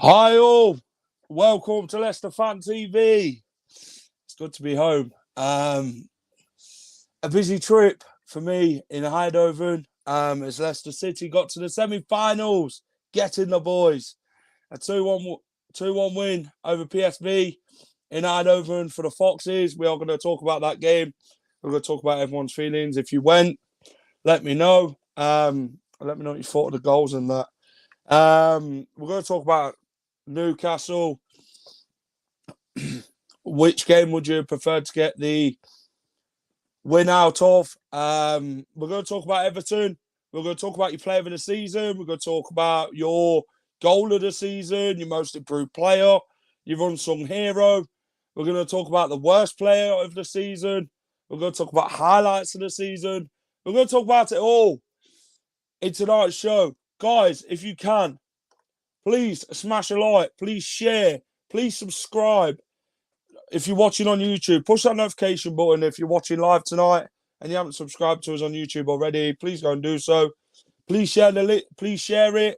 Hi all, welcome to Leicester Fan TV. It's good to be home. A busy trip for me in Eindhoven as Leicester City got to the semi-finals, getting the boys. A 2-1 win over PSV in Eindhoven for the Foxes. We are going to talk about that game. We're going to talk about everyone's feelings. If you went, let me know. Let me know what you thought of the goals and that. We're going to talk about Newcastle. Which game would you prefer to get the win out of? We're going to talk about Everton. We're going to talk about your player of the season. We're going to talk about your goal of the season, your most improved player, your unsung hero. We're going to talk about the worst player of the season. We're going to talk about highlights of the season. We're going to talk about it all in tonight's show. Guys, if you can, please smash a like, please share, please subscribe. If you're watching on YouTube, push that notification button. If you're watching live tonight and you haven't subscribed to us on YouTube already, please go and do so. Please share it.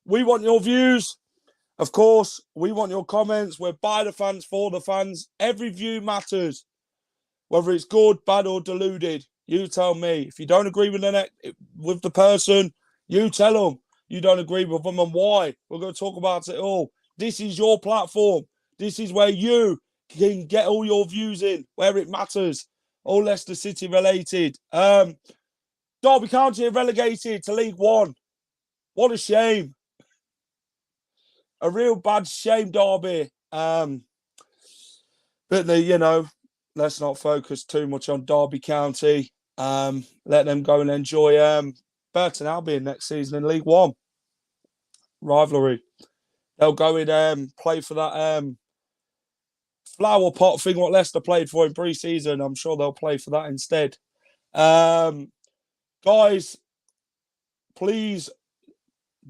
We want your views. Of course, we want your comments. We're by the fans, for the fans. Every view matters. Whether it's good, bad, or deluded, you tell me. If you don't agree with the person, you tell them you don't agree with them and why. We're going to talk about it all. This is your platform. This is where you can get all your views in, where it matters. All Leicester City related. Derby County relegated to League One. What a shame. A real bad shame, Derby. But let's not focus too much on Derby County. Let them go and enjoy Burton Albion next season in League One. Rivalry. They'll go and play for that flower pot thing what Leicester played for in pre-season. I'm sure they'll play for that instead. Guys, please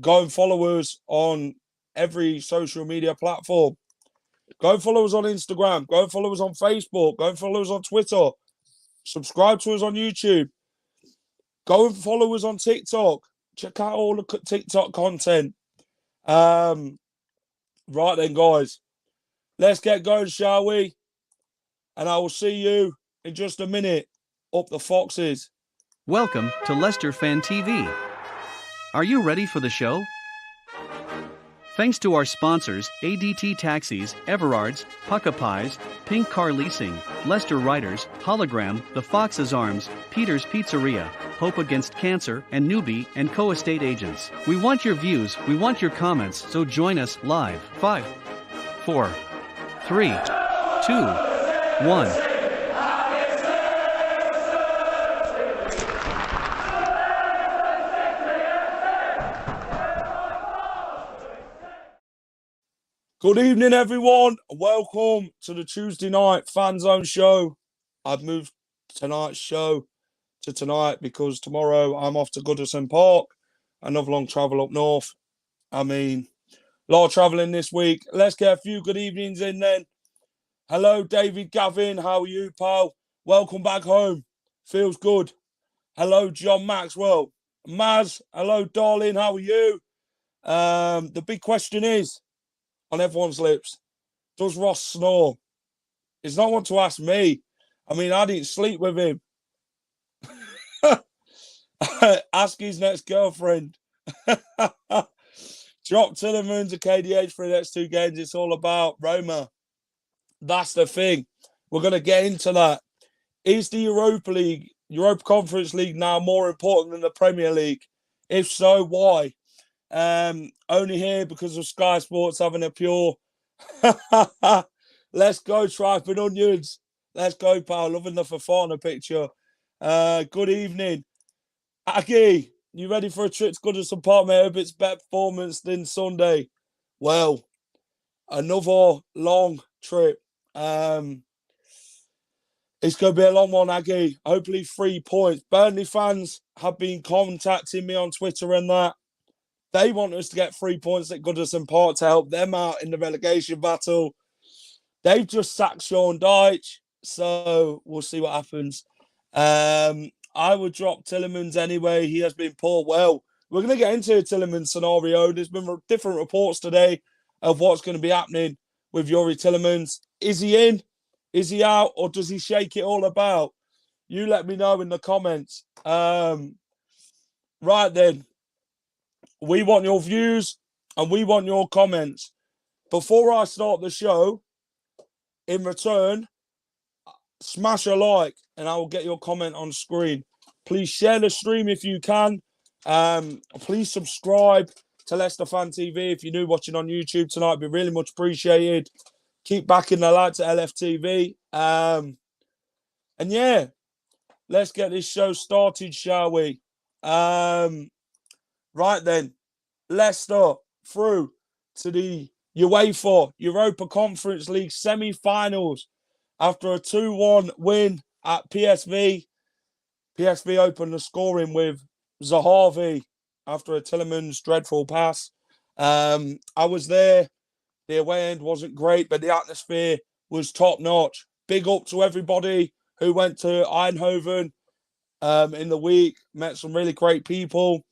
go and follow us on every social media platform. Go and follow us on Instagram. Go and follow us on Facebook. Go and follow us on Twitter. Subscribe to us on YouTube. Go and follow us on TikTok. Check out all the TikTok content. Right then, guys. Let's get going, shall we? And I will see you in just a minute. Up the Foxes. Welcome to Leicester Fan TV. Are you ready for the show? Thanks to our sponsors, ADT Taxis, Everard's, Pucka Pies, Pink Car Leasing, Leicester Riders, Hologram, The Fox's Arms, Peter's Pizzeria, Hope Against Cancer, and Newbie & Co. Estate Agents. We want your views, we want your comments, so join us live. 5, 4, 3, 2, 1. Good evening, everyone. Welcome to the Tuesday night Fan Zone show. I've moved tonight's show to tonight because tomorrow I'm off to Goodison Park. Another long travel up north. A lot of travelling this week. Let's get a few good evenings in then. Hello, David Gavin. How are you, pal? Welcome back home. Feels good. Hello, John Maxwell. Maz, hello, darling. How are you? The big question is, on everyone's lips, does Ross snore? It's not one to ask me. I didn't sleep with him. Ask his next girlfriend. Drop Tillerman to KDH for the next 2 games. It's all about Roma. That's the thing. We're going to get into that. Is the Europa Conference League now more important than the Premier League? If so, why? Only here because of Sky Sports having a pure. Let's go, tripe and onions. Let's go, pal. Loving the Fafana picture. Good evening. Aggie, you ready for a trip to Goodison Park, mate? I hope it's better performance than Sunday. Well, another long trip. It's going to be a long one, Aggie. Hopefully 3 points. Burnley fans have been contacting me on Twitter and that. They want us to get 3 points at Goodison Park to help them out in the relegation battle. They've just sacked Sean Dyche, so we'll see what happens. I would drop Tillemans anyway. He has been poor. Well, we're going to get into Tielemans' scenario. There's been different reports today of what's going to be happening with Youri Tielemans. Is he in? Is he out? Or does he shake it all about? You let me know in the comments. Right then. We want your views and we want your comments. Before I start the show, in return, smash a like and I will get your comment on screen. Please share the stream if you can. Please subscribe to Leicester Fan TV if you're new watching on YouTube tonight. It'd be really much appreciated. Keep backing the lads at LFTV. And yeah, let's get this show started, shall we? Right then, Leicester through to the UEFA Europa Conference League semi-finals after a 2-1 win at PSV. PSV opened the scoring with Zahavi after a Tielemans dreadful pass. I was there. The away end wasn't great, but the atmosphere was top-notch. Big up to everybody who went to Eindhoven in the week. Met some really great people.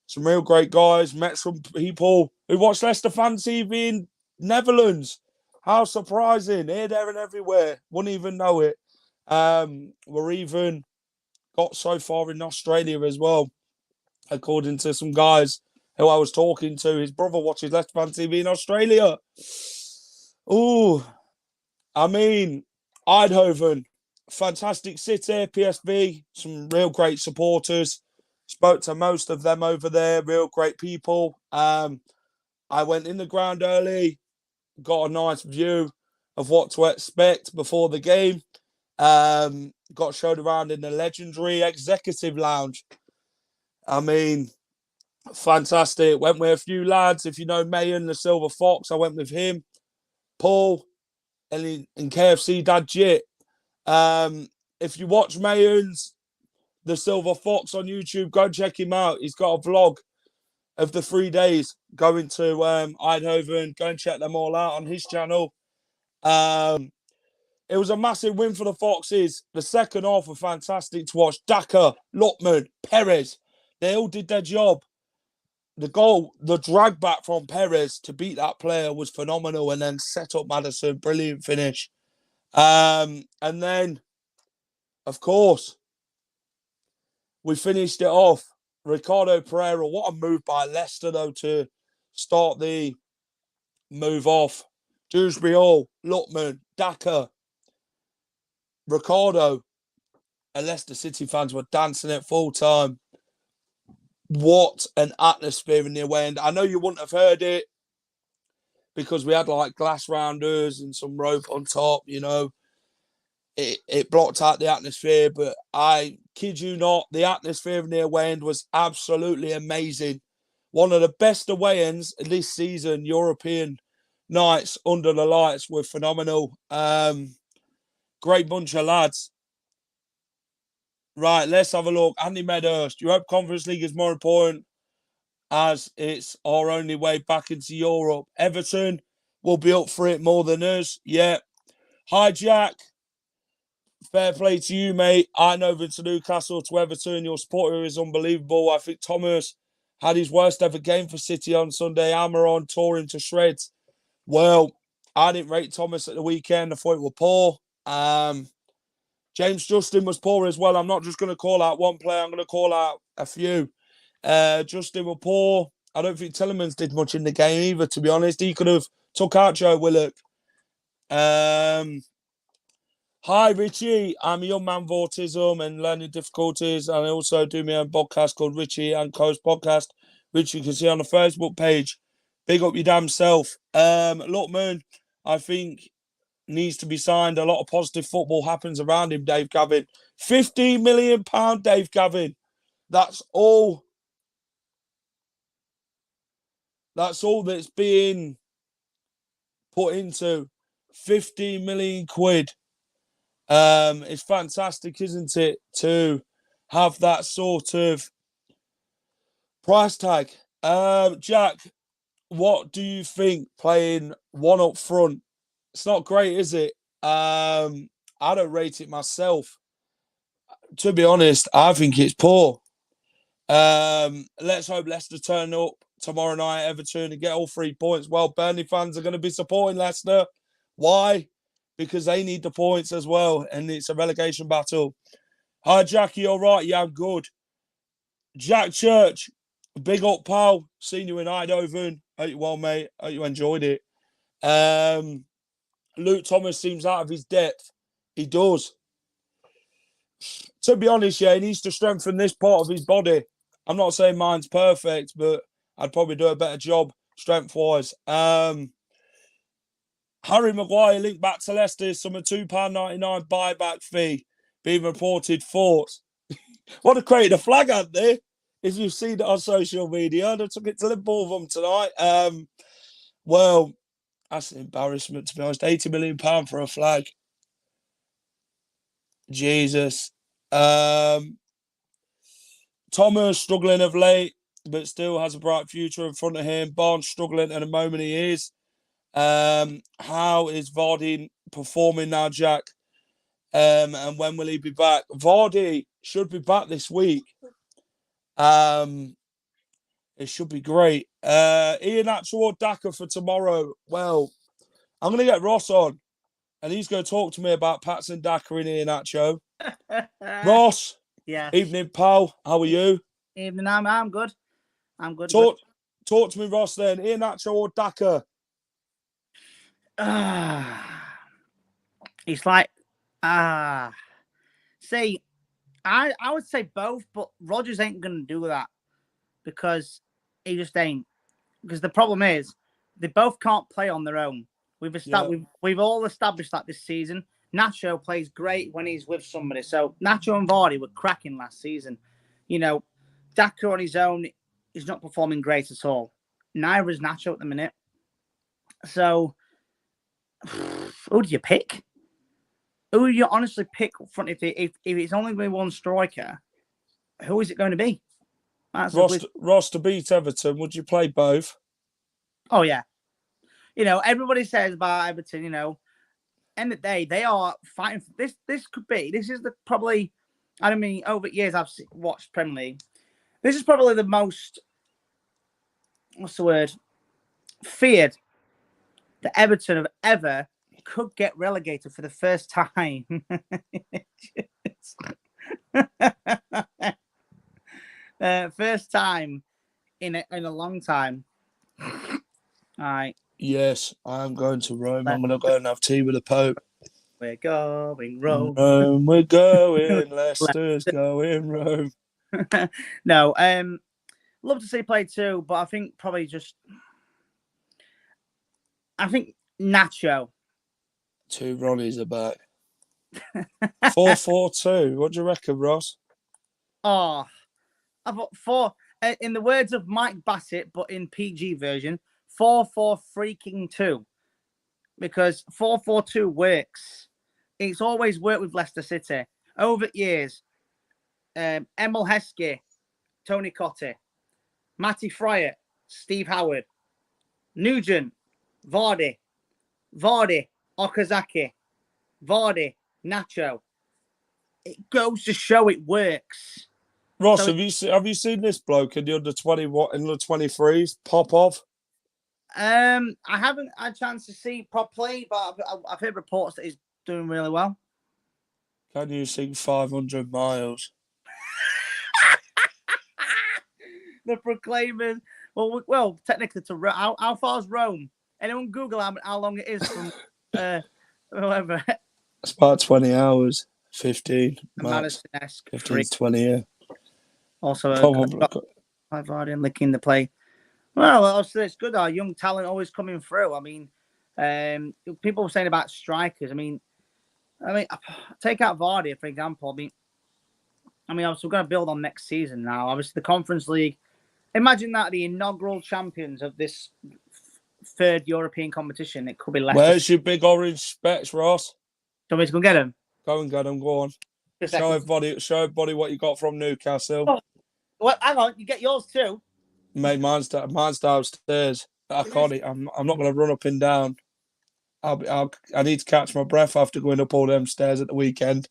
Some real great guys. Met some people who watch Leicester Fan TV in Netherlands. How surprising. Here, there and everywhere. Wouldn't even know it. We're even got so far in Australia as well, according to some guys who I was talking to. His brother watches Leicester Fan TV in Australia. Ooh. I mean, Eindhoven. Fantastic city. PSV. Some real great supporters. Spoke to most of them over there. Real great people. I went in the ground early. Got a nice view of what to expect before the game. Got showed around in the legendary executive lounge. I mean, fantastic. Went with a few lads. If you know Mayan, the Silver Fox, I went with him. Paul and KFC Dad Jit. If you watch Mayan's The Silver Fox on YouTube, go check him out. He's got a vlog of the 3 days going to Eindhoven. Go and check them all out on his channel. It was a massive win for the Foxes. The second half was fantastic to watch. Daka, Lookman, Perez, they all did their job. The goal, the drag back from Perez to beat that player was phenomenal, and then set up Maddison. Brilliant finish. And then, of course, we finished it off. Ricardo Pereira, what a move by Leicester, though, to start the move off. Dewsbury Hall, Lookman, Daka, Ricardo, and Leicester City fans were dancing at full time. What an atmosphere in the away end. I know you wouldn't have heard it because we had like glass rounders and some rope on top, you know. It blocked out the atmosphere, but I kid you not, the atmosphere in the away end was absolutely amazing. One of the best away ends this season. European nights under the lights were phenomenal. Great bunch of lads. Right, let's have a look. Andy Medhurst, Europa Conference League is more important as it's our only way back into Europe. Everton will be up for it more than us. Yeah. Hi, Jack. Fair play to you, mate. Eindhoven to Newcastle to Everton. Your support here is unbelievable. I think Thomas had his worst ever game for City on Sunday. Amaron tore him to shreds. Well, I didn't rate Thomas at the weekend. I thought it was poor. James Justin was poor as well. I'm not just going to call out one player. I'm going to call out a few. Justin was poor. I don't think Tielemans did much in the game either, to be honest. He could have took out Joe Willock. Hi, Richie. I'm a young man with autism and learning difficulties, and I also do my own podcast called Richie and Co's Podcast, which you can see on the Facebook page. Big up your damn self. Lookman, I think, needs to be signed. A lot of positive football happens around him, Dave Gavin. £15 million, Dave Gavin. That's all that's being put into. 15 million quid. It's fantastic, isn't it, to have that sort of price tag. Jack, what do you think playing one up front? It's not great, is it? I don't rate it myself. To be honest, I think it's poor. Let's hope Leicester turn up tomorrow night at Everton and get all 3 points. Well, Burnley fans are going to be supporting Leicester. Why? Because they need the points as well, and it's a relegation battle. Hi, Jackie. All right? Yeah, I'm good. Jack Church, big up, pal. Seen you in Eindhoven. Hope you well, mate. Hope you enjoyed it. Luke Thomas seems out of his depth. He does. To be honest, yeah, he needs to strengthen this part of his body. I'm not saying mine's perfect, but I'd probably do a better job strength-wise. Harry Maguire linked back to Leicester, some £2.99 buyback fee being reported. Thoughts? What a created a flag out there. If you've seen it on social media, I took it to the ball of them tonight. Well, that's an embarrassment, to be honest. £80 million for a flag. Jesus. Thomas struggling of late, but still has a bright future in front of him. Barnes struggling at the moment he is. How is Vardy performing now, Jack? And when will he be back? Vardy should be back this week. It should be great. Ian Actual Daka for tomorrow. Well, I'm going to get Ross on, and he's going to talk to me about Patson Daka and Ian Acho. Ross, yeah. Evening, pal. How are you? Evening, I'm good. I'm good. Talk to me, Ross, then. Ian Acho or Daka? It's like, see, I would say both, but Rodgers ain't going to do that because he just ain't. Because the problem is, they both can't play on their own. We've all established that this season. Nacho plays great when he's with somebody. So Nacho and Vardy were cracking last season. You know, Daka on his own is not performing great at all. Neither is Nacho at the minute. So, who do you pick? Who do you honestly pick up front if it's only going to be one striker? Who is it going to be? Ross, to beat Everton, would you play both? Oh, yeah. You know, everybody says about Everton, you know, end of the day, they are fighting for this. This is probably, I don't mean, over years I've watched Premier League. This is probably the most, what's the word, feared that Everton have ever could get relegated for the first time. First time in a long time. All right. Yes, I am going to Rome. I'm going to go and have tea with the Pope. We're going Rome. Rome, we're going. Leicester's going Rome. No, love to see play too, but I think probably I think Nacho. 2 Ronnies are back. 4-4-2. What do you reckon, Ross? Oh, I've got 4. In the words of Mike Bassett, but in PG version, 4-4-2. Because 4-4-2 works. It's always worked with Leicester City over years. Emil Heskey, Tony Cottee, Matty Fryer, Steve Howard, Nugent, Vardy, Okazaki, Vardy, Nacho. It goes to show it works. Ross, so have you seen this bloke in the under 23s pop off? I haven't had a chance to see properly, but I've heard reports that he's doing really well. Can you sing 500 miles? The Proclaimers. Well, technically to how far is Rome? Anyone Google how long it is from whoever? It's about 20 hours, 15 max. 15 to 20, yeah. Also, probably Vardy and licking the play. Well, obviously it's good. Our young talent always coming through. I mean, people were saying about strikers. I mean, take out Vardy for example. I mean, obviously we're going to build on next season now. Obviously, the Conference League. Imagine that the inaugural champions of this third European competition. It could be Leicester. Where's your big orange specs, Ross? Do you want me to go get them? Go and get them. Go on. Show everybody what you got from Newcastle. Oh, well, hang on. You get yours too. Mate, mine's downstairs. I can't. I'm not going to run up and down. I need to catch my breath after going up all them stairs at the weekend.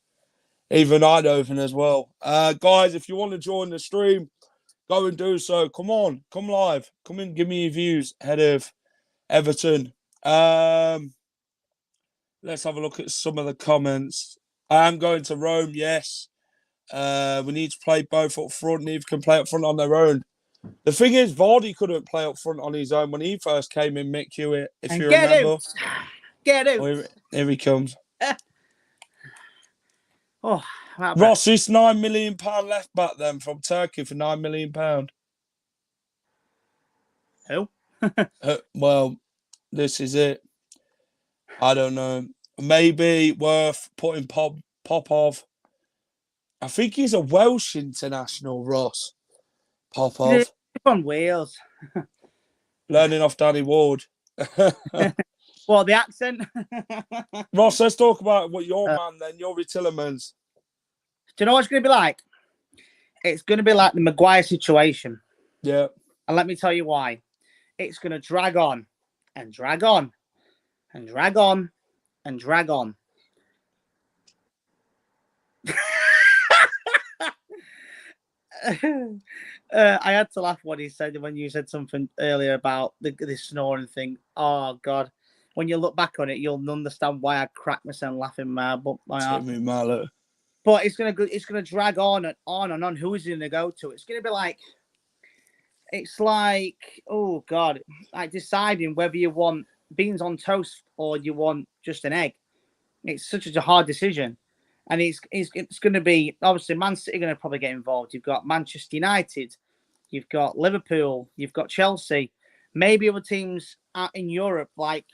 Even Eindhoven as well. Guys, if you want to join the stream, go and do so. Come on, come live. Come and give me your views ahead of Everton. Let's have a look at some of the comments. I am going to Rome, yes. We need to play both up front. Neither can play up front on their own. The thing is, Vardy couldn't play up front on his own when he first came in, Mick Hewitt, if you remember. Get out. Oh, here he comes. Oh, Ross, this £9 million left back then from Turkey for £9 million. Who? Well, this is it. I don't know. Maybe worth putting Popov. I think he's a Welsh international, Ross. Popov. From Wales. Learning off Danny Ward. Well, the accent. Ross, let's talk about what your man then, Yuri Tillemans. Do you know what it's going to be like? It's going to be like the Maguire situation. Yeah. And let me tell you why. It's going to drag on and drag on and drag on and drag on. I had to laugh when you said something earlier about the snoring thing. Oh God! When you look back on it, you'll understand why I cracked myself laughing. But it's gonna drag on and on and on. Who is it gonna go to? It's gonna be like, oh God, like deciding whether you want beans on toast or you want just an egg. It's such a hard decision. And it's going to be, obviously, Man City are going to probably get involved. You've got Manchester United. You've got Liverpool. You've got Chelsea. Maybe other teams in Europe like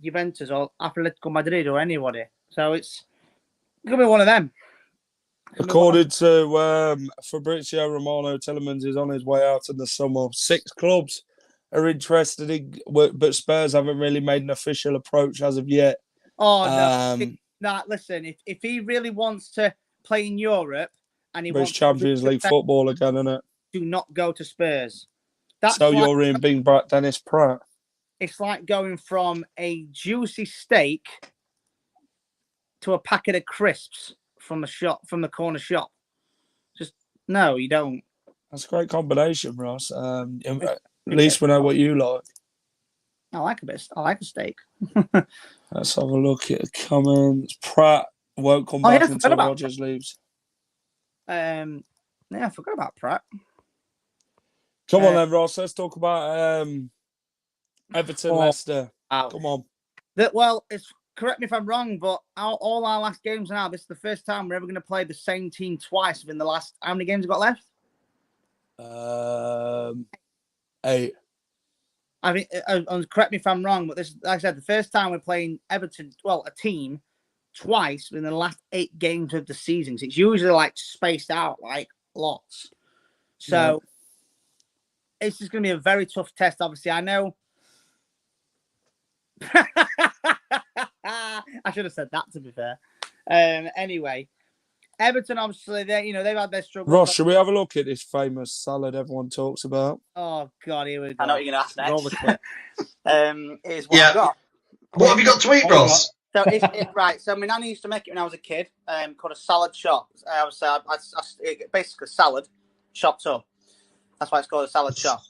Juventus or Atletico Madrid or anybody. So it's going to be one of them. According to Fabrizio Romano, Tillemans is on his way out in the summer. 6 clubs are interested in, but Spurs haven't really made an official approach as of yet. Oh, no. Listen, if he really wants to play in Europe and he wants Champions League football again, isn't it? Do not go to Spurs. So you're in being back Dennis Pratt. It's like going from a juicy steak to a packet of crisps from the corner shop. Just no, you don't. That's a great combination, Ross. At least we know what you like. I like a steak. Let's have a look at the comments. Pratt won't come back until Rodgers leaves. Yeah, I forgot about Pratt. Come on then, Ross. Let's talk about Everton Leicester. Come on. Correct me if I'm wrong, but all our last games now, this is the first time we're ever going to play the same team twice within the last. How many games have got left? 8. I mean, correct me if I'm wrong, but this, like I said, the first time we're playing Everton, a team, twice within the last 8 games of the season. It's usually like spaced out, like lots. So it's just going to be a very tough test. Obviously, I know. I should have said that, to be fair. Anyway, Everton, obviously, they've had their struggles. Ross, should we have a look at this famous salad everyone talks about? Oh, God, here we go. I know what you're going to ask next. Roll the clip. Here's what I've got. What have you got to eat, Ross? So, right. So, my nanny used to make it when I was a kid, called a salad chop. Basically salad chopped up. That's why it's called a salad chop.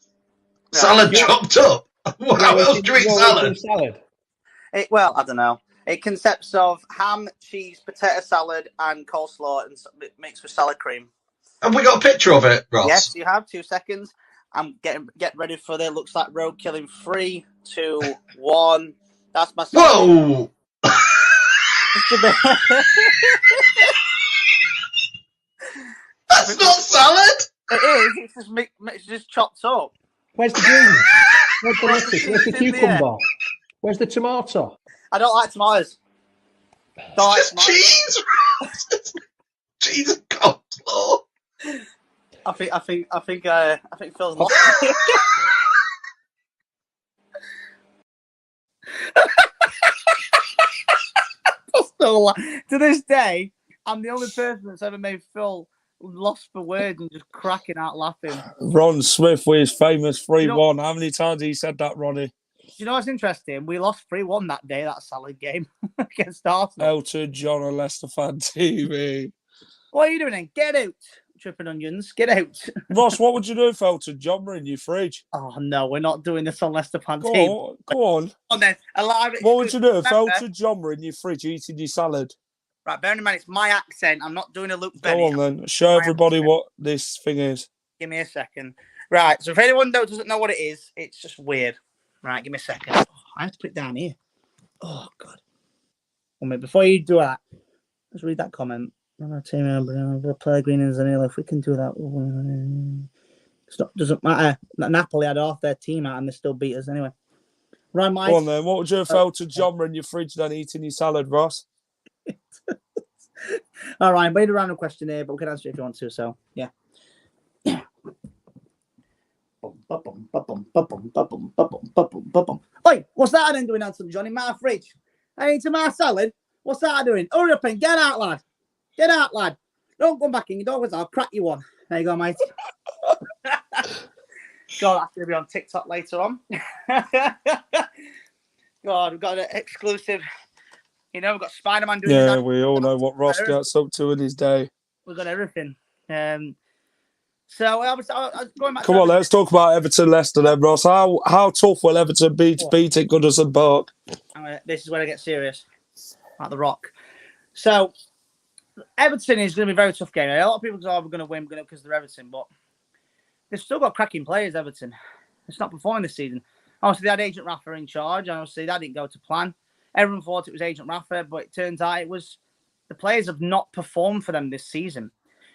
Salad chopped up? How else do you eat salad? Well, I don't know. It consists of ham, cheese, potato salad, and coleslaw, and mixed with salad cream. Have we got a picture of it, Ross? Yes, you have. 2 seconds. I'm get ready for this. Looks like road killing. 3, 2, 1. That's my salad. Whoa! That's not salad. It is. It's just chopped up. Where's the greens? Where's the lettuce? Where's the cucumber? Where's the tomato? I don't like tomatoes. Cheese. Cheese and coleslaw. I think Phil's lost. To this day, I'm the only person that's ever made Phil lost for words and just cracking out laughing. Ron Smith with his famous 3-1. How many times he said that, Ronnie? You know what's interesting? We lost 3-1 that day, that salad game against Arsenal. Elton John on Leicester Fan TV. What are you doing then? Get out. tripping onions. Get out. Ross, what would you do if Elton John were in your fridge? Oh, no, we're not doing this on Leicester Fan Go TV. on, go on. On then, a live What would you do if Remember- Elton John were in your fridge eating your salad? Right, bearing in mind, it's my accent. I'm not doing a Luke Go Benny. on then. Show everybody what this thing is. Give me a second. Right, so if anyone doesn't know what it is, it's just weird. Right, give me a second. Oh, I have to put it down here. Oh, God. Well, mate, before you do that, let's read that comment. Pellegrini's and if we can do that, doesn't matter. Napoli had half their team out and they still beat us anyway. Right, Mike. Go on then. What would you do if Elton John were in your fridge then eating your salad, Ross? All right, made a random question here, but we can answer it if you want to. So, yeah. Oi, what's that then doing, Anthony John, in my fridge? I eating my salad. What's that doing? Hurry up and get out, lad. Get out, lad. Don't come back in your doors. I'll crack you one. There you go, mate. God, that's going to be on TikTok later on. God, we've got an exclusive. You know, we've got Spider-Man doing Yeah, we all know what Ross gets up to in his day. We've got everything. So I was going back. Come on, let's talk about Everton Leicester then, Ross. How tough will Everton be to beat at Goodison Park? This is where I get serious. Like the Rock. So Everton is going to be a very tough game. A lot of people say, we're going to win because they're Everton, but they've still got cracking players, Everton. It's not performing this season. Obviously, they had Agent Rafa in charge. Obviously, that didn't go to plan. Everyone thought it was Agent Rafa, but it turns out it was the players have not performed for them this season.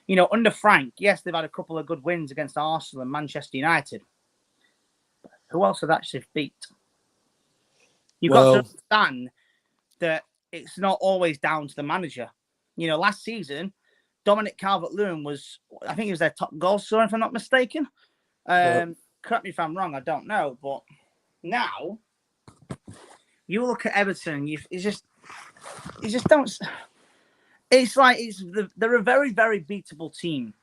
You know, under Frank, yes, they've had a couple of good wins against Arsenal and Manchester United. But who else have they actually beat? You've got to understand that it's not always down to the manager. You know, last season, Dominic Calvert-Lewin was, I think he was their top goal scorer, if I'm not mistaken. Correct me if I'm wrong, I don't know. But now, you look at Everton, you just don't. It's like they're a very, very beatable team.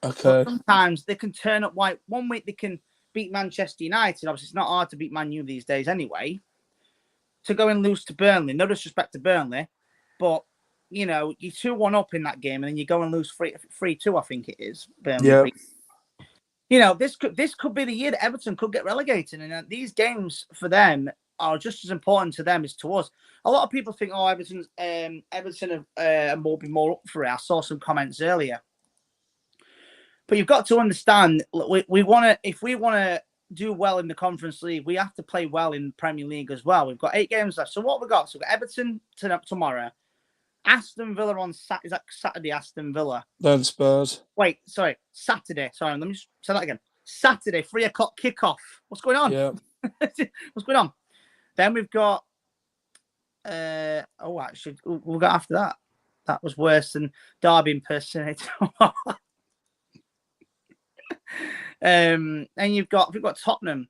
Okay. But sometimes they can turn up white. One week they can beat Manchester United. Obviously, it's not hard to beat Man U these days anyway. To go and lose to Burnley, no disrespect to Burnley, but you know, you're 2-1 up in that game and then you go and lose 3-2, I think it is. Burnley. Yeah. You know, this could be the year that Everton could get relegated, and these games for them are just as important to them as to us. A lot of people think, oh, Everton will be more up for it. I saw some comments earlier, but you've got to understand, we want to, if we want to do well in the Conference League, we have to play well in the Premier League as well. We've got 8 games left. So what we got? So we've got Everton tomorrow. Aston Villa on Saturday. Aston Villa. Then Spurs. Wait, sorry, Saturday. Sorry, let me just say that again. Saturday, 3:00 kickoff. What's going on? Yeah. What's going on? Then we've got. Actually, we'll go after that. That was worse than Derby impersonator. And we've got Tottenham.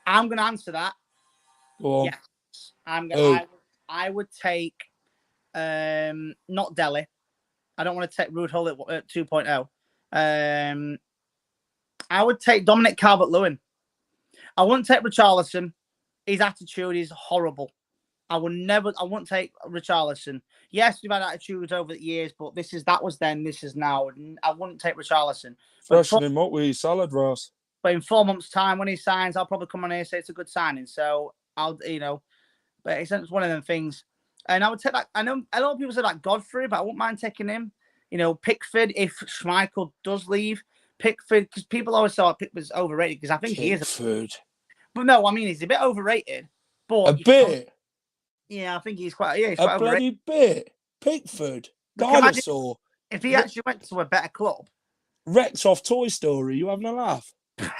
I'm going to answer that. Go on. Yes, I'm going. I would take not Delhi. I don't want to take Rude Hull at 2.0. I would take Dominic Calvert-Lewin. I wouldn't take Richarlison. His attitude is horrible. I wouldn't take Richarlison. Yes, we've had attitudes over the years, but that was then, this is now. I wouldn't take Richarlison. Freshen him up with your salad, Ross. But in 4 months' time, when he signs, I'll probably come on here and say it's a good signing. So but it's one of them things. And I would take that. I know a lot of people say that Godfrey, but I wouldn't mind taking him. You know, Pickford, if Schmeichel does leave. Pickford, because people always thought Pickford's overrated, because I think he is. Pickford. But no, I mean, he's a bit overrated. But a bit? Yeah, I think he's quite overrated. A bloody bit. Pickford. Dinosaur. If he actually went to a better club. Rex off Toy Story. You having a laugh? Rex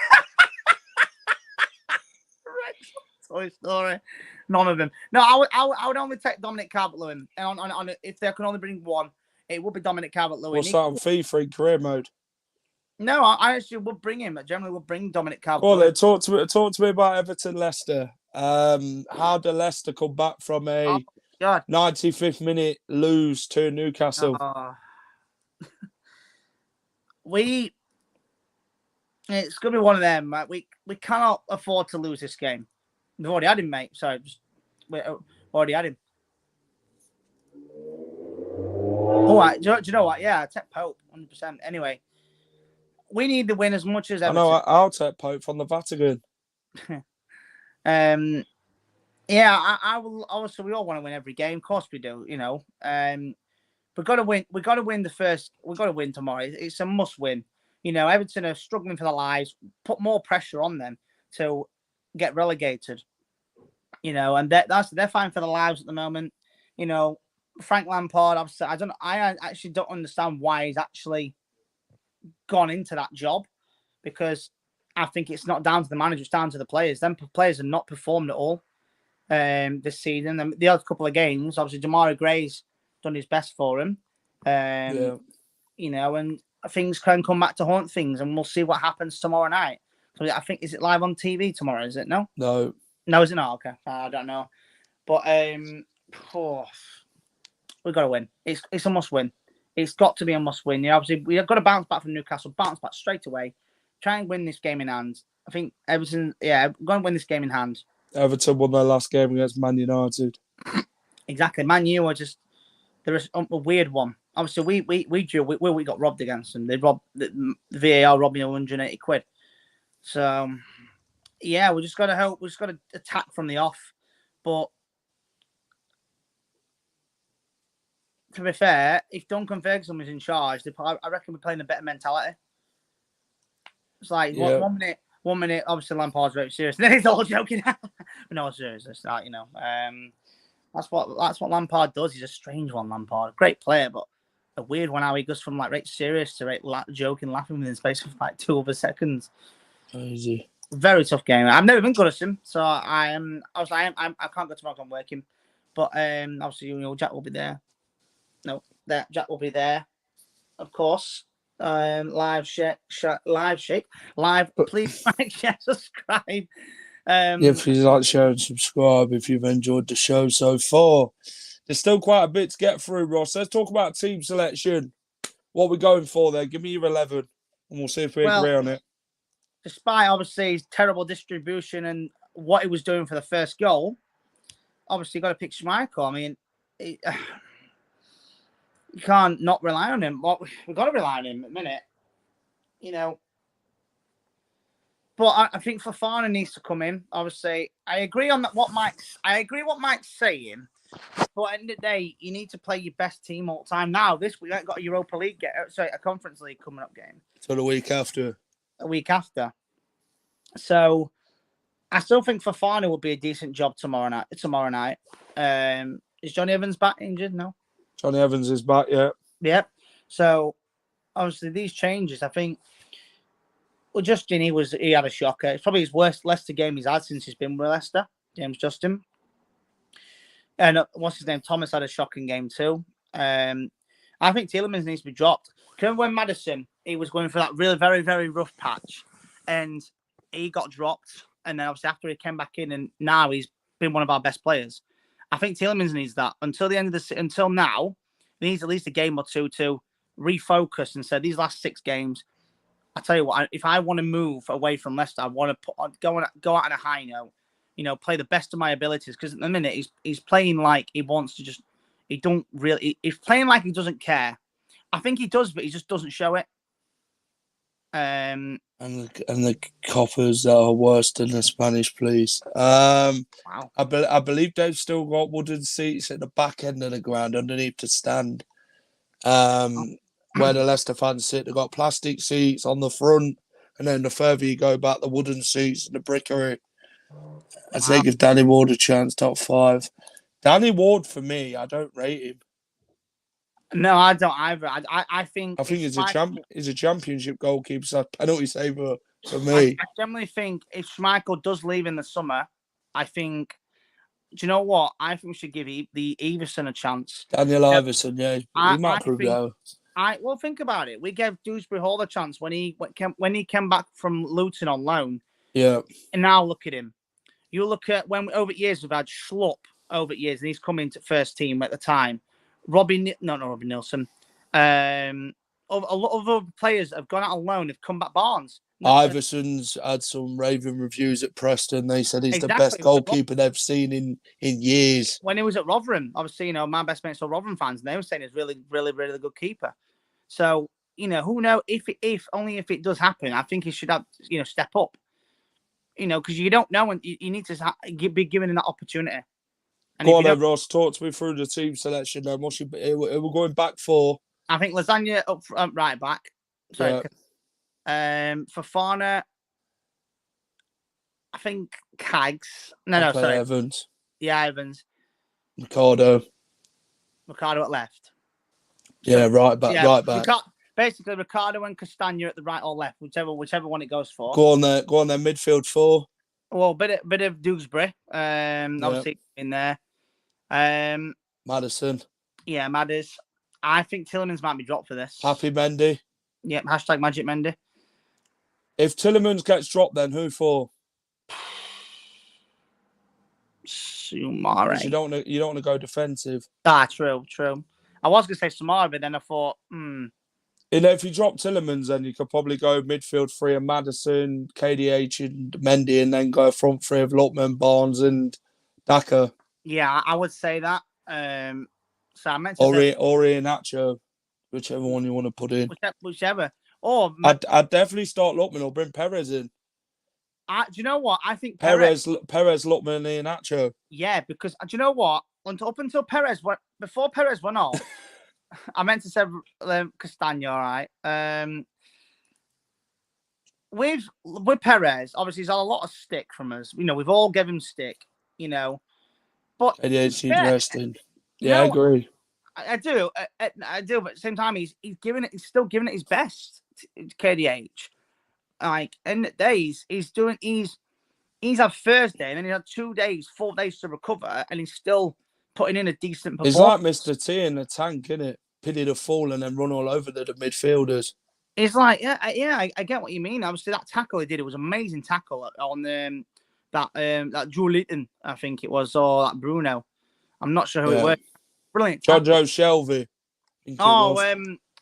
off Toy Story. None of them. No, I would only take Dominic Calvert-Lewin. And if there can only bring one, it would be Dominic Calvert-Lewin. What's that on FIFA in career mode? No, I actually would bring him. I generally would bring Dominic Calvert-Lewin. Well, talk to me about Everton Leicester. How did Leicester come back from a 95th minute lose to Newcastle? It's gonna be one of them. Right? We cannot afford to lose this game. We've already had him, mate. Sorry, already had him. Oh, do you know what? Yeah, I take Pope 100%. Anyway, we need the win as much as Everton. I know. I'll take Pope from the Vatican. Yeah, I will. Obviously, we all want to win every game. Of course, we do. You know, we've got to win. We've got to win the first. We've got to win tomorrow. It's a must win. You know, Everton are struggling for their lives. Put more pressure on them to get relegated. You know, and they're fighting for their lives at the moment. You know, Frank Lampard. Obviously, I actually don't understand why he's actually gone into that job, because I think it's not down to the manager. It's down to the players. Them players have not performed at all this season. And the other couple of games, obviously, Jamari Gray's done his best for him. You know, and things can come back to haunt things, and we'll see what happens tomorrow night. So I think, is it live on TV tomorrow? Is it? No, is it not? Okay, I don't know, but we've got to win. It's a must win. It's got to be a must win. Yeah, obviously we've got to bounce back from Newcastle. Bounce back straight away. Try and win this game in hand. I think Everton. Yeah, we're going to win this game in hand. Everton won their last game against Man United. Exactly. Man U are just, there is a weird one. Obviously, we got robbed against them. They robbed the VAR, robbed me 180 quid. So yeah, we just got to hope. We just got to attack from the off. But to be fair, if Duncan Ferguson was in charge, I reckon we're playing a better mentality. It's like 1 minute. 1 minute, obviously Lampard's very serious. Then he's all joking. But no, serious. It's not, you know. That's what Lampard does. He's a strange one, Lampard. Great player, but a weird one. How he goes from like right serious to right joking, laughing within the space of like 2 other seconds. Crazy. Very tough game. I've never been good at him, so I can't go tomorrow. I'm working, but obviously you know Jack will be there. No, Jack will be there, of course. Live, please like, share, subscribe. If you like, share and subscribe if you've enjoyed the show so far. There's still quite a bit to get through, Ross. Let's talk about team selection. What we're going for there. Give me your 11 and we'll see if we agree on it. Despite obviously his terrible distribution and what he was doing for the first goal, obviously you've got to pick Schmeichel. I mean, you can't not rely on him. Well, we've got to rely on him at the minute, you know. But I think Fofana needs to come in. Obviously, I agree on that. What Mike's saying. But at the end of the day, you need to play your best team all the time. Now, we ain't got a Europa League a Conference League coming up game. So the week after. A week after. So I still think Fofana will be a decent job tomorrow night. Is Johnny Evans back injured? No. Johnny Evans is back, yeah. Yep. So obviously these changes, I think. Well, Justin, he had a shocker. It's probably his worst Leicester game he's had since he's been with Leicester. James Justin. And what's his name? Thomas had a shocking game too. I think Tielemans needs to be dropped. Remember when Maddison, he was going for that really very, very rough patch, and he got dropped. And then obviously after he came back in, and now he's been one of our best players. I think Tielemans needs that until now. He needs at least a game or two to refocus and say these last 6 games. I tell you what, if I want to move away from Leicester, I want to go out on a high note. You know, play the best of my abilities, because at the minute he's playing like he wants to just. He don't really. He's playing like he doesn't care. I think he does, but he just doesn't show it. And the coppers that are worse than the Spanish police. Wow. I believe they've still got wooden seats at the back end of the ground underneath the stand. Where the Leicester fans sit, they've got plastic seats on the front, and then the further you go back, the wooden seats and the brickery. I'd say give Danny Ward a chance, top 5. Danny Ward, for me, I don't rate him. No, I don't either. I think he's a championship goalkeeper, so penalty saver for me. I generally think if Schmeichel does leave in the summer, I think. Do you know what? I think we should give the Iverson a chance. Daniel Iverson, yeah, he might prove though. Well, think about it. We gave Dewsbury Hall a chance when he came back from Luton on loan. Yeah. And now look at him. You look at over years we've had Schlupp over years, and he's come into first team at the time. Robbie Nilsson. A lot of other players have gone out on loan, have come back. Barnes. Iverson's had some raving reviews at Preston. They said he's the best Exactly. goalkeeper they've seen in years. When he was at Rotherham, obviously, my best mates are Rotherham fans, and they were saying he's really, really, really good keeper. So, who knows if it does happen, I think he should have, step up. Because you don't know, and you need to be given that opportunity. And Go on then, Ross. Talk to me through the team selection then. We're going back for? I think Lasagna up front, right back. Sorry. Yeah. Fofana, I think Cags. No, sorry. Evans. Yeah, Evans. Ricardo at left. Yeah, right back. Basically, Ricardo and Castagna at the right or left, whichever one it goes for. Go on there. Midfield 4. Well, bit of Dewsbury, obviously in there. Maddison. Yeah, Maddis. I think Tillemans might be dropped for this. Happy Mendy. Yeah, # Magic Mendy. If Tillemans gets dropped, then who for? Sumare. You don't want to go defensive. True. I was going to say Sumare, but then I thought, If you drop Tillemans, then you could probably go midfield 3 of Maddison, KDH and Mendy, and then go front 3 of Lookman, Barnes and Daka. Yeah, I would say that. So I meant to say... Or Iheanacho, whichever one you want to put in. Whichever. Or I'd definitely start Lookman or bring Perez in. Do you know what? I think Perez, Lookman, and Iheanacho. Yeah, because do you know what? Up until before Perez went off, I meant to say Castagna, all right. With Perez, obviously he's had a lot of stick from us. We've all given him stick. But he's resting. Yeah, I agree. I do, but at the same time, he's still giving it his best. KDH, like in the days, he's had Thursday, and then he had 4 days to recover, and he's still putting in a decent performance. He's like Mr. T in the tank, isn't it? Pity to fall and then run all over the midfielders. It's like, I get what you mean. Obviously, that tackle he did, it was an amazing tackle on that Drew Litton, I think it was, or that Bruno. I'm not sure who it was. Brilliant. Jojo Shelby.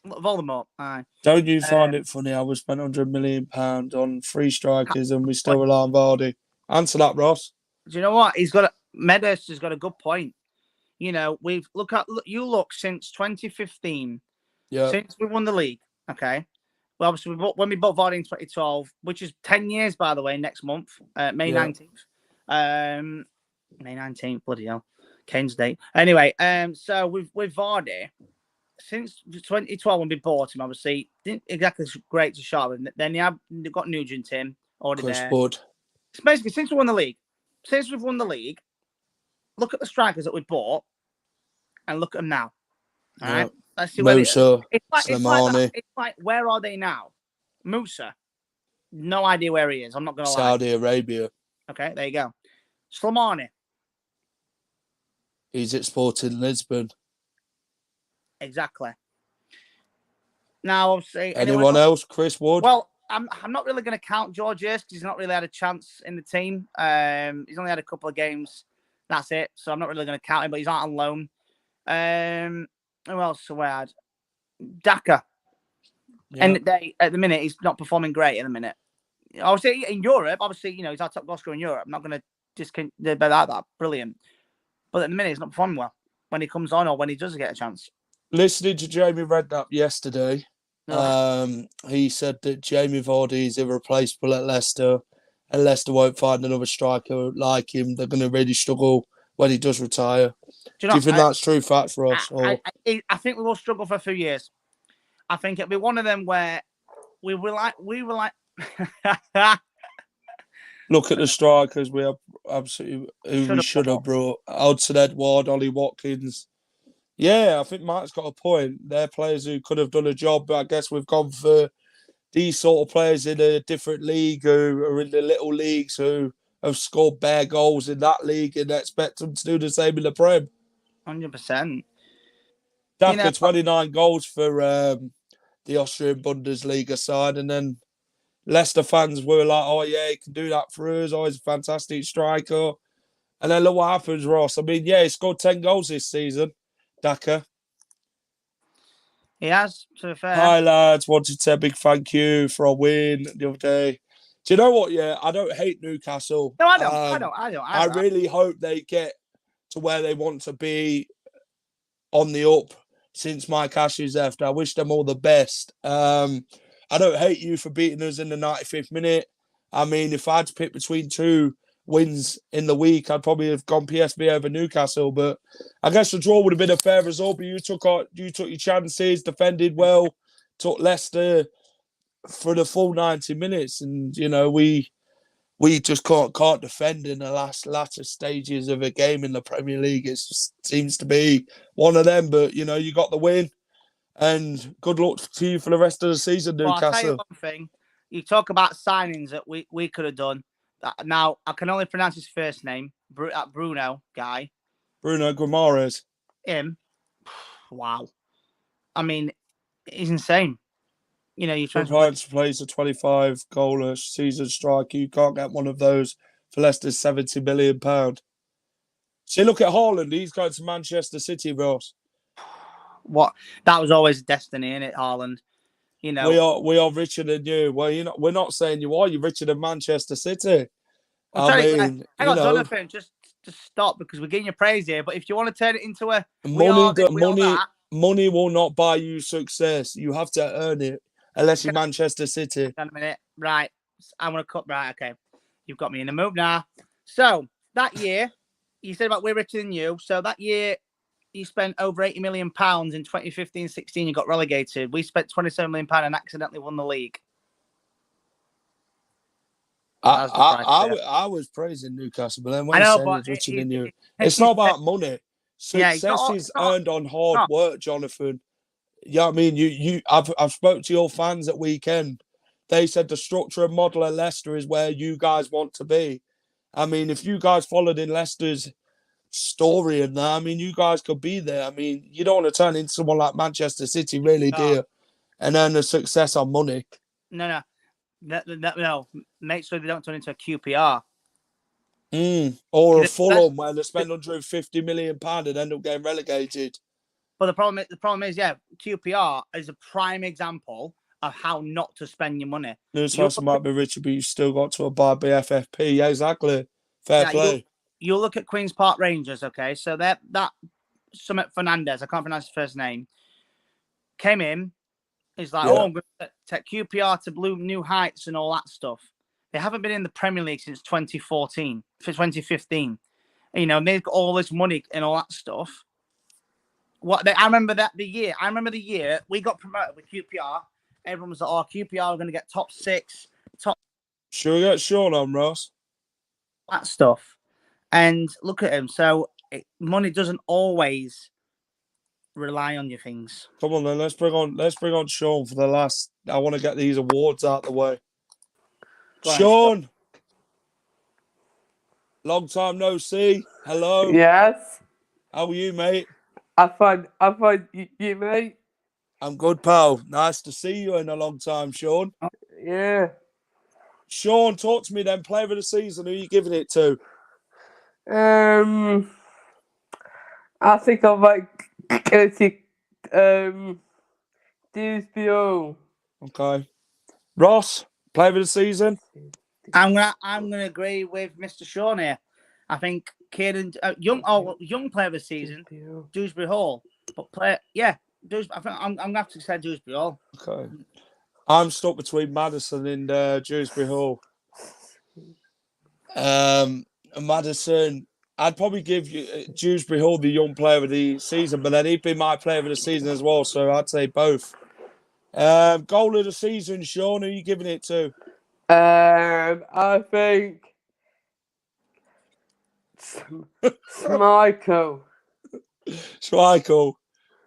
Voldemort. Aye. Don't you find it funny how we spent £100 million on 3 strikers and we still rely on Vardy? Answer that, Ross. Do you know what? Medhurst has got a good point. Look since 2015. Yeah. Since we won the league. Okay. Well, obviously, when we bought Vardy in 2012, which is 10 years, by the way, next month, May 19th. May 19th, bloody hell. Kane's date. Anyway, so with Vardy, since 2012 when we bought him, obviously, didn't exactly great to start with. Then they've got Nugent in already Chris there. Wood. It's basically, since we've won the league, look at the strikers that we bought and look at them now. All right? Let's see where Musa, it's like, where are they now? Musa, no idea where he is. I'm not going to lie. Saudi Arabia. Okay, there you go. Slimani. He's at Sporting Lisbon. Exactly. Now, obviously, anyone else? Chris Wood. Well, I'm not really going to count George because he's not really had a chance in the team. He's only had a couple of games. That's it. So I'm not really going to count him, but he's out on loan. Who else do I add? Daka. Yeah. And at the minute, he's not performing great at the minute. Obviously, in Europe, he's our top goal scorer in Europe. I'm not going to discount that. Brilliant. But at the minute, he's not performing well when he comes on or when he does get a chance. Listening to Jamie Redknapp yesterday, he said that Jamie Vardy is irreplaceable at Leicester, and Leicester won't find another striker like him. They're going to really struggle when he does retire. Do you think that's true fact for us? I think we will struggle for a few years. I think it'll be one of them where we were like. Look at the strikers we have absolutely who we should have brought. Hudson Edward, Ollie Watkins. Yeah, I think Mike's got a point. They're players who could have done a job, but I guess we've gone for these sort of players in a different league who are in the little leagues who have scored bare goals in that league and expect them to do the same in the Prem. 100%. Daka, 29 goals for the Austrian Bundesliga side, and then Leicester fans were like, oh yeah, he can do that for us. Oh, he's a fantastic striker. And then look what happens, Ross. I mean, yeah, he scored 10 goals this season, Daka. He has, to be fair. Hi, lads. Wanted to say a big thank you for a win the other day. Do you know what? Yeah, I don't hate Newcastle. No, I don't. I really hope they get to where they want to be on the up since Mike Ashley's left. I wish them all the best. I don't hate you for beating us in the 95th minute. I mean, if I had to pick between two wins in the week, I'd probably have gone PSV over Newcastle. But I guess the draw would have been a fair result. But you took your chances, defended well, took Leicester for the full 90 minutes, and we just can't defend in the latter stages of a game in the Premier League. It just seems to be one of them. But you got the win, and good luck to you for the rest of the season, Newcastle. Well, I'll tell you one thing. You talk about signings that we could have done. Now I can only pronounce his first name. That Bruno guy. Bruno Guimaraes. Him. Wow. I mean, he's insane. You Compliance plays a 25-goal season striker. You can't get one of those for less than £70 million. See, look at Haaland. He's going to Manchester City, Ross. What? That was always destiny, innit, Haaland? We are richer than you. Well, we're not saying you are. You're richer than Manchester City. Hang on, Jonathan, just stop, because we're getting your praise here. But if you want to turn it into a money will not buy you success. You have to earn it. Unless you're Manchester City. Hang on a minute. Right. I'm going to cut. Right. Okay. You've got me in the mood now. So, that year, you said about we're richer than you. So, that year, you spent over £80 million in 2015-16. You got relegated. We spent £27 million and accidentally won the league. I was praising Newcastle, but then when I saying it's richer than you, it's not about money. Success is earned on hard work, Jonathan. Yeah, I mean, I've spoke to your fans at weekend. They said the structure and model of Leicester is where you guys want to be. I mean, if you guys followed in Leicester's story and that, I mean, you guys could be there. I mean, you don't want to turn into someone like Manchester City, really, do you? And earn the success on money. No. Make sure they don't turn into a QPR. Or a Fulham where they spend £150 million and end up getting relegated. But the problem is, QPR is a prime example of how not to spend your money. Newcastle might be richer, but you still got to abide by FFP. Yeah, exactly. Fair play. You look at Queen's Park Rangers, okay? So that Summit Fernandez, I can't pronounce his first name, came in. He's like, I'm going to take QPR to new heights and all that stuff. They haven't been in the Premier League since 2015. They've got all this money and all that stuff. I remember the year we got promoted with QPR. Everyone was like, QPR are going to get top 6. Should we get Sean on, Ross? That stuff. And look at him. So money doesn't always rely on your things. Come on then, let's bring on Sean for the last. I want to get these awards out the way. Sean, long time no see. Hello. Yes. How are you, mate? I find you, mate. I'm good, pal. Nice to see you in a long time, Sean. Yeah. Sean, talk to me then. Player of the season, who are you giving it to? I think I might go to Dewsbury. Okay. Ross, player of the season? I'm gonna agree with Mr. Sean here. I think Kieran young player of the season, Dewsbury Hall. But I think I'm gonna have to say Dewsbury Hall. Okay. I'm stuck between Maddison and Dewsbury Hall. Maddison, I'd probably give you Dewsbury Hall the young player of the season, but then he'd be my player of the season as well. So I'd say both. Goal of the season, Sean, who are you giving it to? I think Schmeichel. Schmeichel.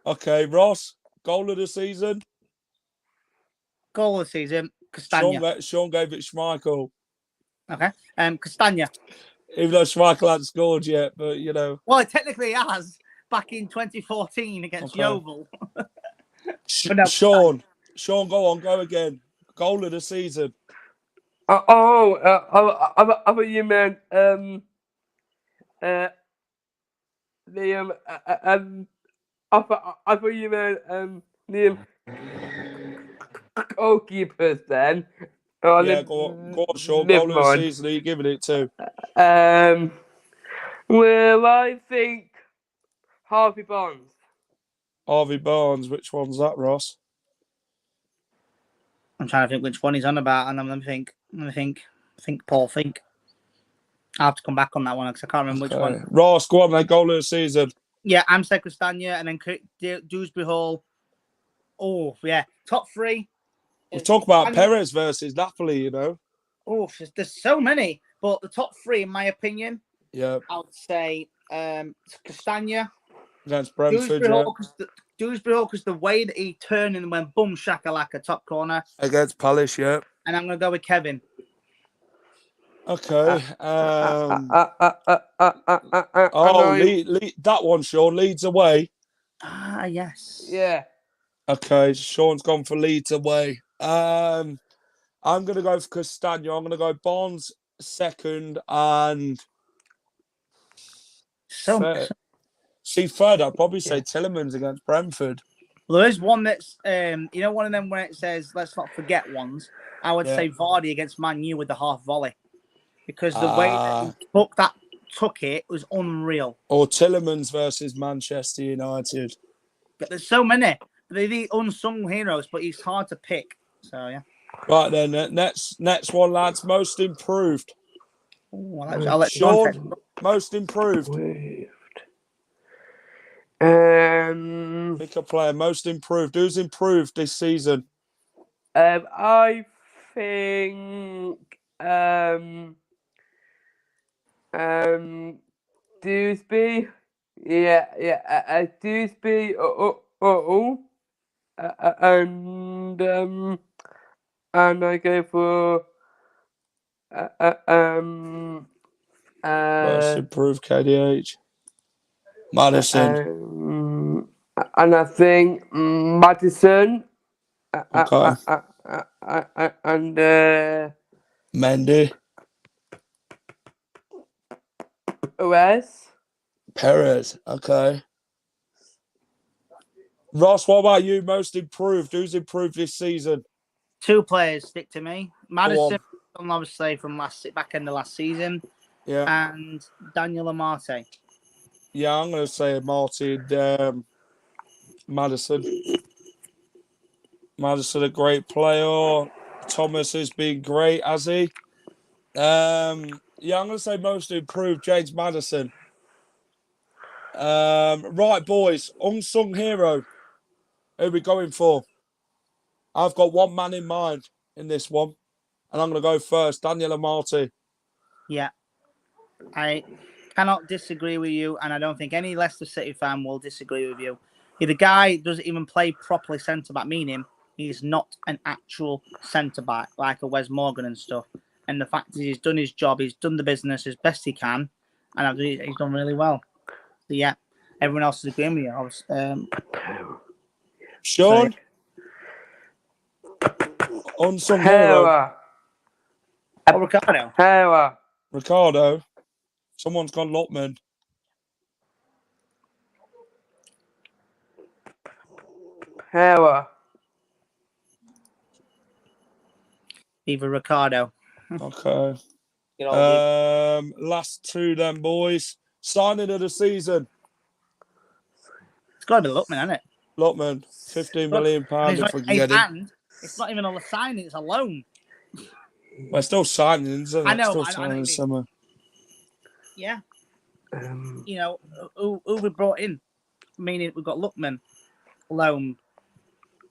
Okay, Ross, goal of the season? Goal of the season, Castagna. Sean gave it Schmeichel. Okay. Castagna. Even though Schmeichel hadn't scored yet, but Well, technically he has back in 2014 against Yeovil. Sean, go on, go again. Goal of the season. I thought you meant I thought you meant the goalkeepers then. Oh, Yeah, go on, Sean. never Goal of the mind. season, who are you giving it to? Well, I think Harvey Barnes. Harvey Barnes. Which one's that, Ross? I'm trying to think which one he's on about, and I'm going to think. Paul, think. I'll have to come back on that one because I can't remember which one. Ross, go on, mate. Goal of the season. Yeah, Amsterdam Castagna and then Dewsbury Hall. Oh, yeah. Top three. We talk about Perez versus Napoli, you know. Oh, there's so many. But the top three, in my opinion, yeah, I would say Castagna. Against Brentford, Dewsbury Hall, because the way that he turned and went boom shakalaka top corner. Against Palace, yeah. And I'm going to go with Kevin. Okay. That one, Sean. Leeds away. Ah, yes. Yeah. Okay, Sean's gone for Leeds away. I'm going to go for Castagna. I'm going to go Barnes second and third. Third, I'd probably say Tillemans against Brentford. Well, there is one that's, one of them where it says, let's not forget ones. I would say Vardy against Man U with the half volley. Because the way that he took it was unreal. Or Tillemans versus Manchester United. But there's so many. They're the unsung heroes, but it's hard to pick. So, yeah. Right then, next one, lads. Most improved. Ooh, I'll let Sean, most improved. Pick a player, most improved. Who's improved this season? I think Dewsbury. Yeah, Dewsbury. And I go for most improved KDH. Madison. And I think Madison. Okay. And Mendy. Perez. Okay. Ross, what about you? Most improved? Who's improved this season? Two players stick to me. Madison, obviously from back end of last season. Yeah. And Daniel Amate. Yeah, I'm going to say Martin Madison. Madison, a great player. Thomas has been great, has he? I'm going to say most improved, James Madison. Right, boys. Unsung hero. Who are we going for? I've got one man in mind in this one. And I'm going to go first. Daniel Amate. Yeah. I cannot disagree with you. And I don't think any Leicester City fan will disagree with you. If the guy doesn't even play properly centre-back, meaning he's not an actual centre-back like a Wes Morgan and stuff. And the fact is he's done his job. He's done the business as best he can. And he's done really well. So, yeah, everyone else is agreeing with you. Sean? Unsung hero. Ricardo. Ricardo. Someone's gone Lotman. Either Ricardo. Okay. Last two then, boys. Signing of the season. It's got to be Lotman, hasn't it? Lotman, £15 million if we can get him. And it's not even a signing, it's a loan. We're still signing, isn't it? I know. Still signing summer. Yeah. Who we brought in? Meaning we've got Lookman, loan,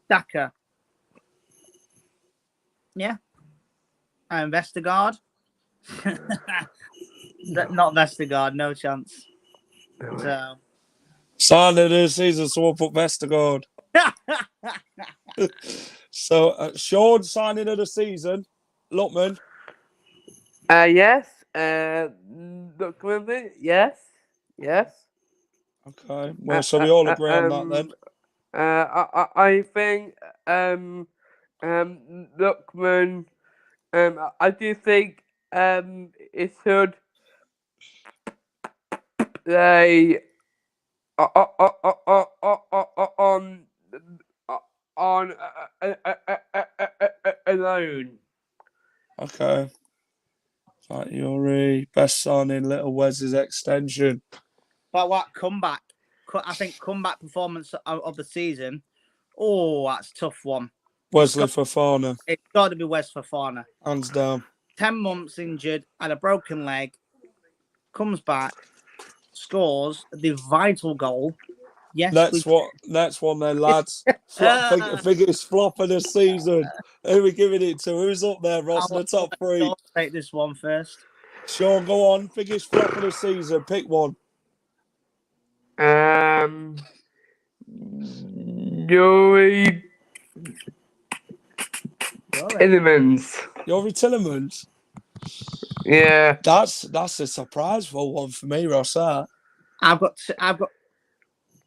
Daka. Yeah. And Vestergaard. Not Vestergaard, no chance. So. Signing of the season, someone put Vestergaard. So, Sean, signing of the season. Lookman. Yes. Lookman. Yes. Okay. Well, so we all agree on that then. I think Lookman. I do think it should they on on alone. Okay. Like Yuri, best signing, Little Wes's extension. But what comeback? I think comeback performance of the season. Oh, that's a tough one. Wesley Fofana. It's got to be Wes Fofana. Hands down. 10 months injured, had a broken leg, comes back, scores the vital goal. Yes, Next one then, lads. Biggest flop of the season. Who are we giving it to? Who's up there, Ross, in the top three? I'll take this one first. Sean, go on. Biggest flop of the season. Pick one. Yuri Tillemans. Yuri Tillemans? Yeah. That's a surpriseful one for me, Ross. I've got.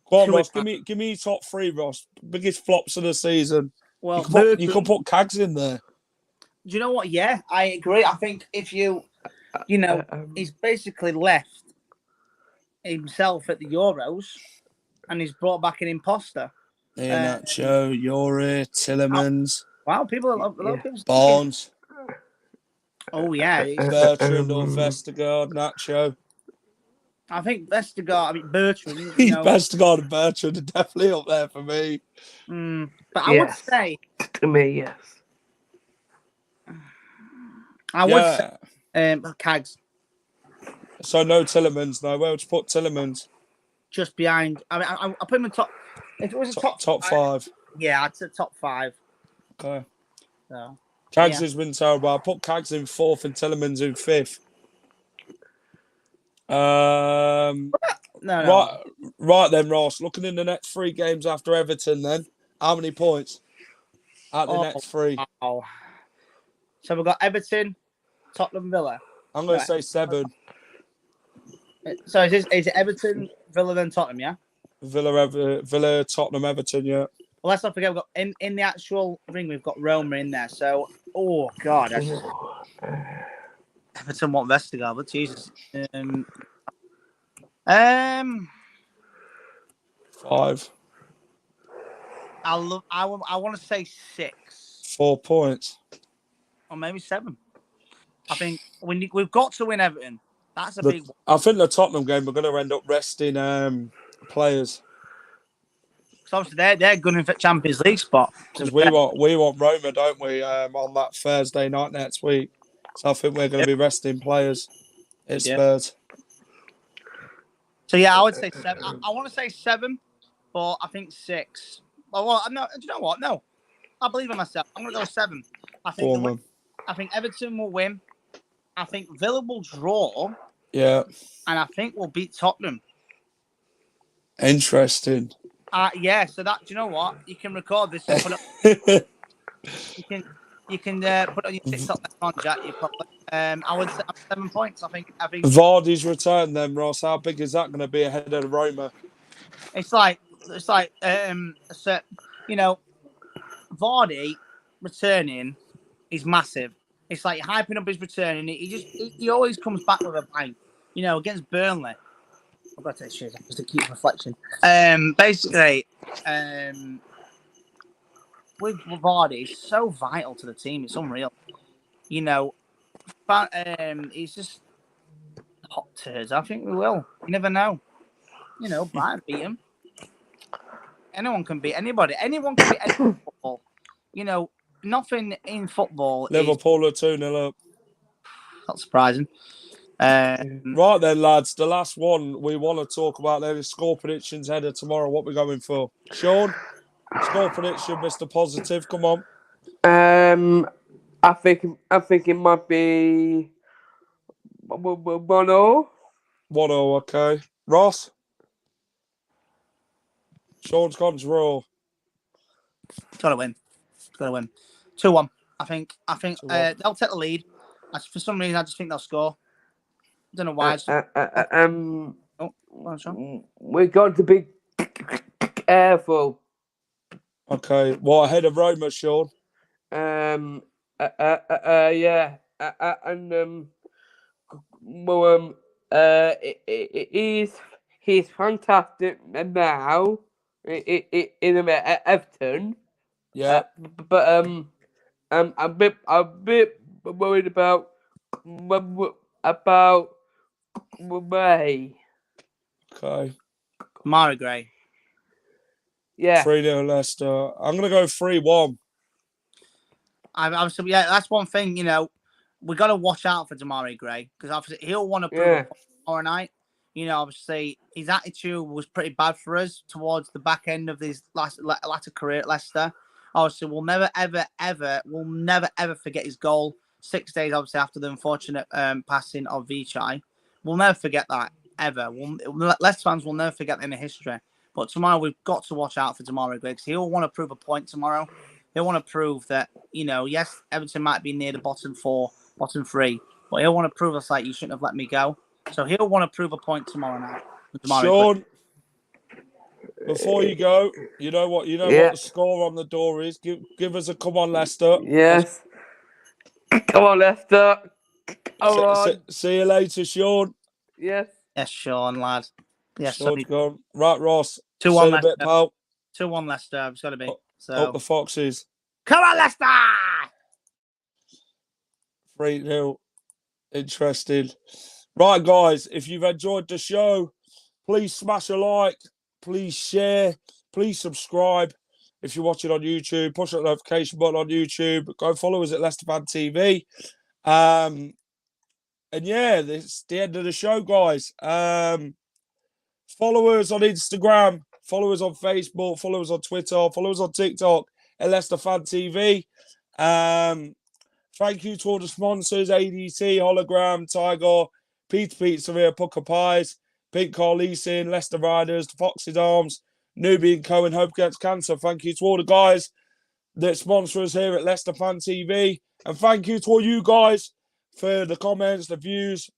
Go on, Ross. Give me your top three, Ross. Biggest flops of the season. Well, you can put Cags in there. Do you know what? Yeah, I agree. I think if he's basically left himself at the Euros, and he's brought back an imposter. Nacho, Yuri, Tillemans. Wow, people Barnes. Oh yeah, Bertrand or Vestergaard, Nacho. I think Vestergaard. Bertrand. Vestergaard and Bertrand are definitely up there for me. But I would say to me, yes. I would say Cags. So no Tillemans, no. Where would you put Tillemans? Just behind. I mean, I put him in top. If it was a top five. Yeah, I'd say top five. Okay. So, Cags has been terrible. I put Cags in fourth and Tillemans in fifth. Right then, Ross. Looking in the next three games after Everton, then how many points at the next three? Wow. So we've got Everton, Tottenham, Villa. I'm going to say 7. So is it Everton, Villa, then Tottenham? Yeah. Villa, Tottenham, Everton. Yeah. Well, let's not forget we've got in the actual ring we've got Roma in there. So God, Everton want Vestergaard, but Jesus. 5. I want to say 6. 4 points. Or maybe 7. I think we've got to win Everton. That's a big one. I think the Tottenham game we're going to end up resting players. So obviously they're gunning for Champions League spot. Because we want Roma, don't we? On that Thursday night next week. So I think we're going to be resting players. It's Spurs. So yeah, I would say 7. I want to say 7, but I think 6. Well, no. Do you know what? No, I believe in myself. I'm going to go 7. I think Everton will win. I think Villa will draw. Yeah. And I think we'll beat Tottenham. Interesting. Yeah. So that, do you know what? You can record this and put it. you can put it on your TikTok on Jack. You probably. I would say 7 points. I think. Vardy's return, then, Ross. How big is that going to be ahead of Roma? It's like Vardy returning is massive. It's like hyping up his return, and he always comes back with a bang. Against Burnley. I've got to take shit just to keep reflection. Basically, with Vardy, he's so vital to the team. It's unreal. But he's just hot turds. I think we will. You never know. Brighton beat him. Anyone can beat anybody. Anyone can beat any football. Nothing in football. Liverpool are 2-0 up. Not surprising. Right then, lads. The last one we want to talk about there is score predictions header tomorrow. What we're going for, Sean? Score prediction, Mr. Positive. Come on. I think it might be 1-0. 1-0. Okay. Ross. Sean's gone to raw. Got to win. 2-1. I think they'll take the lead. For some reason, I just think they'll score. I don't know why. We're going to be careful. Okay. What ahead of Roma, Sean? Yeah. He's fantastic now in Everton. Yeah. But I'm a bit worried about May. Okay. Mara Gray. Yeah. 3-0 Leicester. I'm going to go 3-1. Obviously, yeah, that's one thing. We got to watch out for Damari Gray because obviously he'll want to prove Yeah. it tomorrow night. Obviously his attitude was pretty bad for us towards the back end of his latter career at Leicester. Obviously, we'll never ever forget his goal 6 days obviously after the unfortunate passing of Vichai. We'll never forget that ever. Leicester fans will never forget that in the history. But tomorrow we've got to watch out for Damari Gray because he'll want to prove a point tomorrow. He'll want to prove that, yes, Everton might be near the bottom 4, bottom 3, but he'll want to prove us like you shouldn't have let me go. So he'll want to prove a point tomorrow night. Sean, before you go, you know what the score on the door is. Give us a come on, Leicester. Yes. Come on, Leicester. Come on. See you later, Sean. Yes. Yes, Sean, lad. Yes, Sean's gone. Right, Ross. 2-1 Leicester. Bit, pal. 2-1 Leicester. It's got to be. So up the Foxes. Come on, Leicester! 3-0. Interesting. Right, guys, if you've enjoyed the show, please smash a like, please share, please subscribe. If you're watching on YouTube, push that notification button on YouTube. Go follow us at Leicester Fan TV. And yeah, this is the end of the show, guys. Follow us on Instagram, follow us on Facebook, follow us on Twitter, follow us on TikTok at Leicester Fan TV. Thank you to all the sponsors, ADT, Hologram, Tiger, Peter Pizzeria, Pucker Pies, Pink Car Leasing, Leicester Riders, the Foxes Arms, Newbie and Cohen, Hope Against Cancer. Thank you to all the guys that sponsor us here at Leicester Fan TV. And thank you to all you guys for the comments, the views.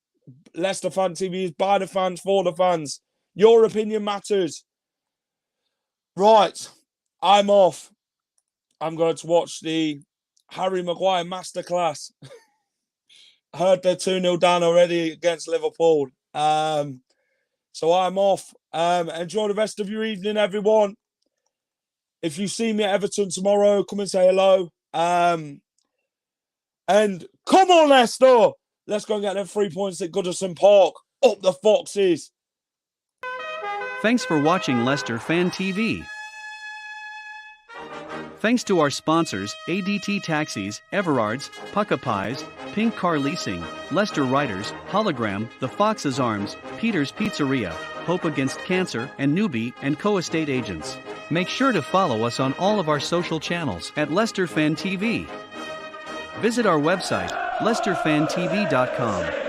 Leicester Fan TV is by the fans, for the fans. Your opinion matters. Right, I'm off. I'm going to watch the Harry Maguire masterclass. Heard they're 2-0 down already against Liverpool. So I'm off. Enjoy the rest of your evening, everyone. If you see me at Everton tomorrow, come and say hello. And come on, Leicester. Let's go and get them 3 points at Goodison Park. Up the Foxes. Thanks for watching Leicester Fan TV. Thanks to our sponsors, ADT Taxis, Everards, Pucka Pies, Pink Car Leasing, Leicester Riders, Hologram, The Fox's Arms, Peter's Pizzeria, Hope Against Cancer, and Newbie and Co-Estate Agents. Make sure to follow us on all of our social channels at Leicester Fan TV. Visit our website, leicesterfantv.com.